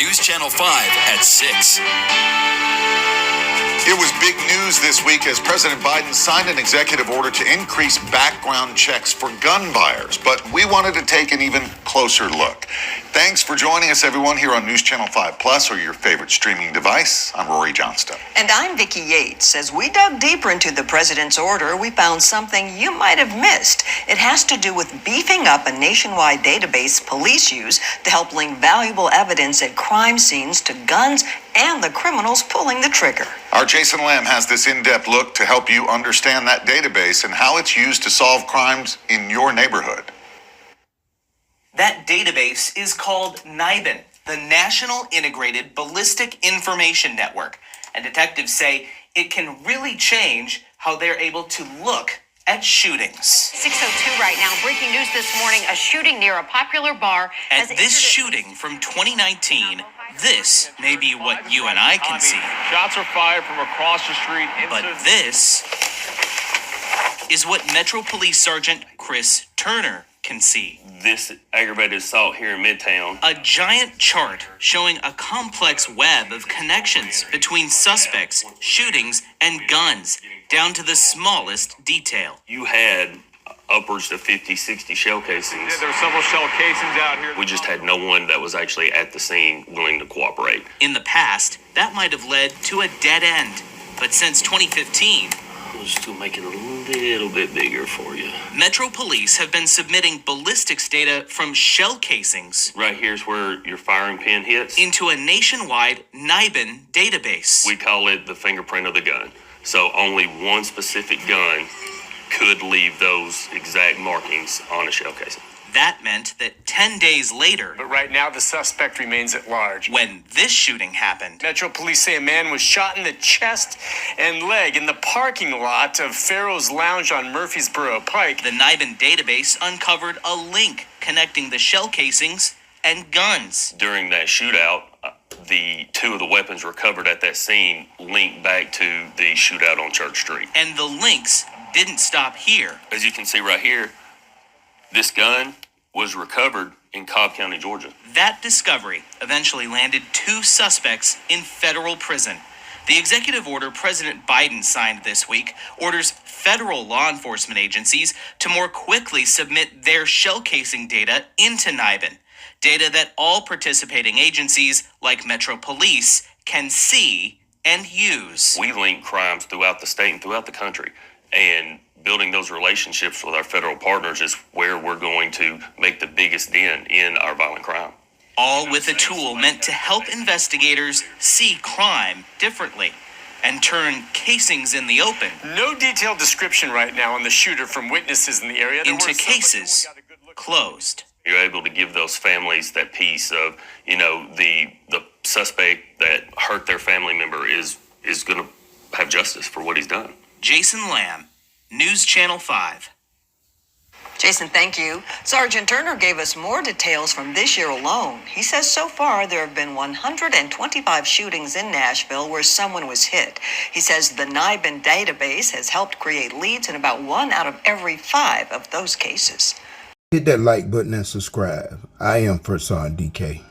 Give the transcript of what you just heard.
News Channel 5 at 6. It was big news this week as President Biden signed an executive order to increase background checks for gun buyers. But we wanted to take an even closer look. Thanks for joining us, everyone, here on News Channel 5 Plus or your favorite streaming device. I'm Rory Johnston. And I'm Vicki Yates. As we dug deeper into the president's order, we found something you might have missed. It has to do with beefing up a nationwide database police use to help link valuable evidence at crime scenes to guns and the criminals pulling the trigger. Our Jason Lamb has this in-depth look to help you understand that database and how it's used to solve crimes in your neighborhood. That database is called NIBIN, the National Integrated Ballistic Information Network. And detectives say it can really change how they're able to look at shootings. 6:02 right now. Breaking news this morning, a shooting near a popular bar. At this shooting from 2019, this may be what you and I can see. Shots are fired from across the street. But this is what Metro Police Sergeant Chris Turner can see. This aggravated assault here in Midtown. A giant chart showing a complex web of connections between suspects, shootings, and guns, down to the smallest detail. You had upwards of 50, 60 shell casings. Yeah, there were several shell casings out here. We just had no one that was actually at the scene willing to cooperate. In the past, that might have led to a dead end. But since 2015, We'll just make it a little bit bigger for you. Metro Police have been submitting ballistics data from shell casings Right here's where your firing pin hits. into a nationwide NIBIN database. We call it the fingerprint of the gun. So only one specific gun could leave those exact markings on a shell casing. That meant that 10 days later, But right now, the suspect remains at large. when this shooting happened, Metro Police say a man was shot in the chest and leg in the parking lot of Pharaoh's Lounge on Murfreesboro Pike. the NIBIN database uncovered a link connecting the shell casings and guns. During that shootout, the two of the weapons recovered at that scene linked back to the shootout on Church Street. And the links didn't stop here. As you can see right here, this gun was recovered in Cobb County, Georgia. That discovery eventually landed 2 suspects in federal prison. The executive order President Biden signed this week orders federal law enforcement agencies to more quickly submit their shell casing data into NIBIN, data that all participating agencies like Metro Police can see and use. We link crimes throughout the state and throughout the country, and building those relationships with our federal partners is where we're going to make the biggest dent in our violent crime. All with a tool meant to help investigators see crime differently and turn casings in the open No detailed description right now on the shooter from witnesses in the area. There into were somebody cases who got a good look. closed. You're able to give those families that piece of, the suspect that hurt their family member is going to have justice for what he's done. Jason Lamb, News Channel 5. Jason, thank you. Sergeant Turner gave us more details from this year alone. He says so far there have been 125 shootings in Nashville where someone was hit. He says the NIBIN database has helped create leads in about 1 out of every 5 of those cases. Hit that like button and subscribe. I am First Sergeant DK.